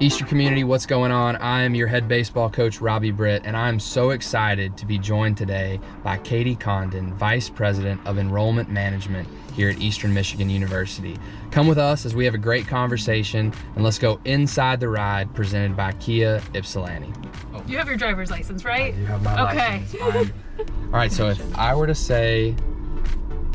Eastern community, what's going on? I am your head baseball coach, Robbie Britt, and I'm so excited to be joined today by Katie Condon, Vice President of Enrollment Management here at Eastern Michigan University. Come with us as we have a great conversation, and let's go inside the ride presented by Kia Ypsilanti. Oh. You have your driver's license, right? I do have my license. All right, so if I were to say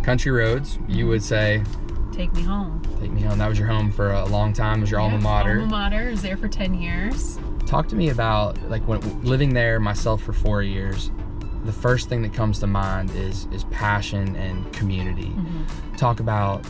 country roads, you would say... Take me home. Take me home. That was your home for a long time. It was your alma mater. Alma mater. Was there for 10 years. Talk to me about, like, when living there myself for 4 years, the first thing that comes to mind is passion and community. Mm-hmm. Talk about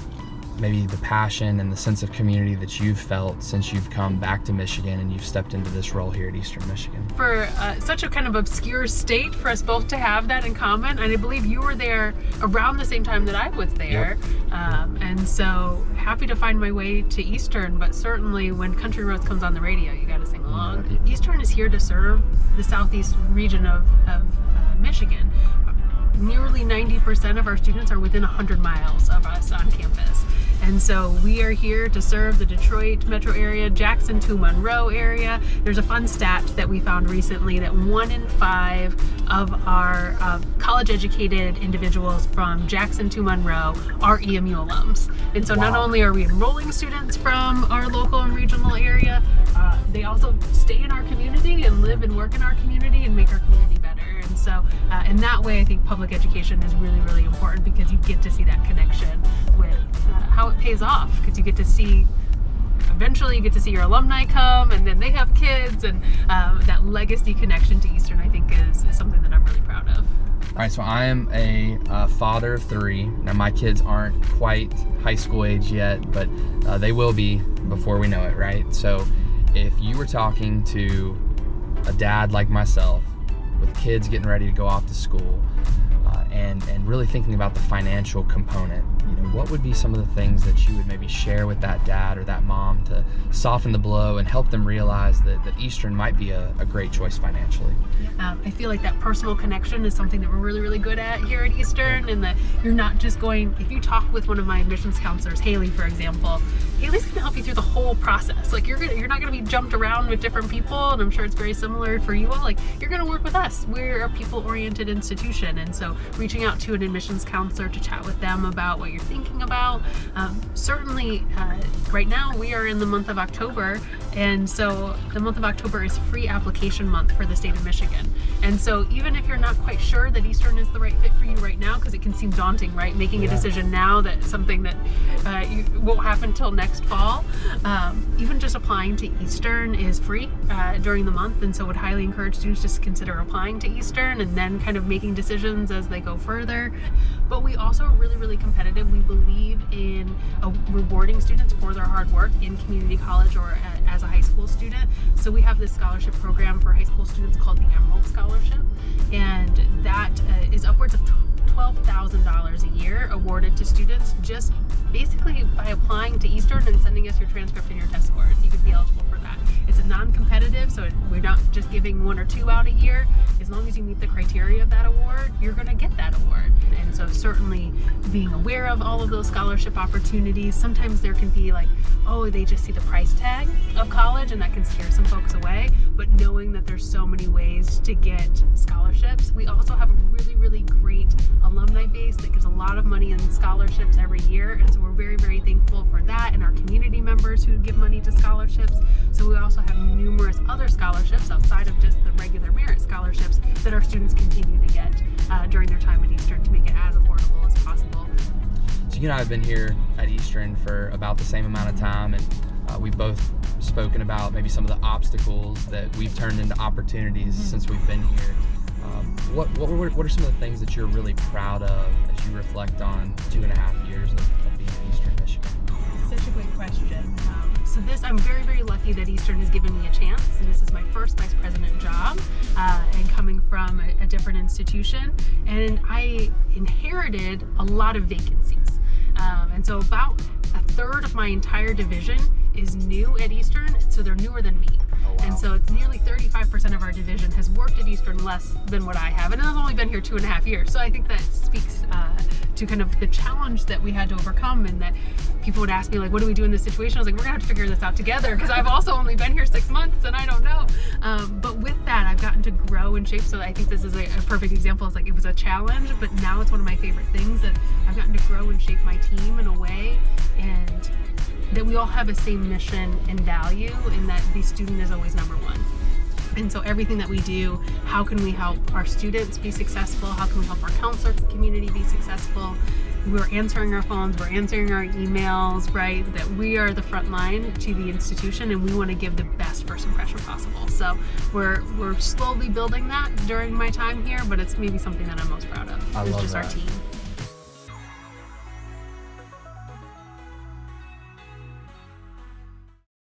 maybe the passion and the sense of community that you've felt since you've come back to Michigan and you've stepped into this role here at Eastern Michigan. For such a kind of obscure state, for us both to have that in common, and I believe you were there around the same time that I was there. Yep. And so happy to find my way to Eastern, but certainly when Country Roads comes on the radio, you got to sing along. Yeah. Eastern is here to serve the southeast region of Michigan. Nearly 90% of our students are within 100 miles of us on campus. And so we are here to serve the Detroit metro area, Jackson to Monroe area. There's a fun stat that we found recently that 1 in 5 of our college-educated individuals from Jackson to Monroe are EMU alums. And so Not only are we enrolling students from our local and regional area, they also stay in our community and live and work in our community and make our community better. And so in that way, I think public education is really, really important because you get to see that connection with how it pays off, because you get to see, eventually you get to see your alumni come and then they have kids, and that legacy connection to Eastern, I think, is something that I'm really proud of. All right, so I am a father of 3. Now my kids aren't quite high school age yet, but they will be before we know it, right? So if you were talking to a dad like myself with kids getting ready to go off to school, and really thinking about the financial component, what would be some of the things that you would maybe share with that dad or that mom to soften the blow and help them realize that Eastern might be a great choice financially? I feel like that personal connection is something that we're really, really good at here at Eastern, and that you're not just going, if you talk with one of my admissions counselors, Haley, for example, Haley's going to help you through the whole process. Like, you're not going to be jumped around with different people, and I'm sure it's very similar for you all. Like, you're going to work with us. We're a people-oriented institution, and so reaching out to an admissions counselor to chat with them about what you're thinking about. Certainly, right now we are in the month of October, and so the month of October is free application month for the state of Michigan. And so even if you're not quite sure that Eastern is the right fit for you right now, because it can seem daunting, right? Making a decision now that's something that won't happen till next fall. Even just applying to Eastern is free during the month, and so would highly encourage students just to consider applying to Eastern and then kind of making decisions as they go further. But we also are really, really competitive. We believe in rewarding students for their hard work in community college or as a high school student. So we have this scholarship program for high school students called the Emerald Scholarship, and that is upwards of $12,000 a year awarded to students just basically by applying to Eastern and sending us your transcript and your test scores. You could be eligible for that. It's a non-competitive, so we're not just giving 1 or 2 out a year. As long as you meet the criteria of that award, you're going to get that award. And so certainly being aware of all of those scholarship opportunities. Sometimes there can be like, oh, they just see the price tag of college and that can scare some folks away. But knowing that there's so many ways to get scholarships. We also have a really, really great alumni base that gives a lot of money in scholarships every year. And so we're very, very thankful for that, and our community members who give money to scholarships. So we also have numerous other scholarships outside of just the regular merit scholarships that our students continue to get during their time at Eastern to make it as affordable as possible. So you and I have been here at Eastern for about the same amount of time, and we've both spoken about maybe some of the obstacles that we've turned into opportunities since we've been here. What are some of the things that you're really proud of as you reflect on 2.5 years of being at Eastern Michigan? Such a great question. I'm very, very lucky that Eastern has given me a chance, and this is my first vice president job, and coming from a different institution, and I inherited a lot of vacancies. And so about 1/3 of my entire division is new at Eastern, so they're newer than me. Oh, wow. And so it's nearly 35% of our division has worked at Eastern less than what I have, and I've only been here 2.5 years, so I think that speaks to kind of the challenge that we had to overcome, and that people would ask me like, what do we do in this situation? I was like, we're gonna have to figure this out together, because I've also only been here 6 months and I don't know. But with that, I've gotten to grow and shape. So I think this is a perfect example. It's like, it was a challenge, but now it's one of my favorite things, that I've gotten to grow and shape my team in a way, and that we all have the same mission and value, and that the student is always number one. And so everything that we do, how can we help our students be successful? How can we help our counselor community be successful? We're answering our phones, we're answering our emails, right? That we are the front line to the institution, and we want to give the best first impression possible. So we're slowly building that during my time here, but it's maybe something that I'm most proud of. I It's love just that. our team.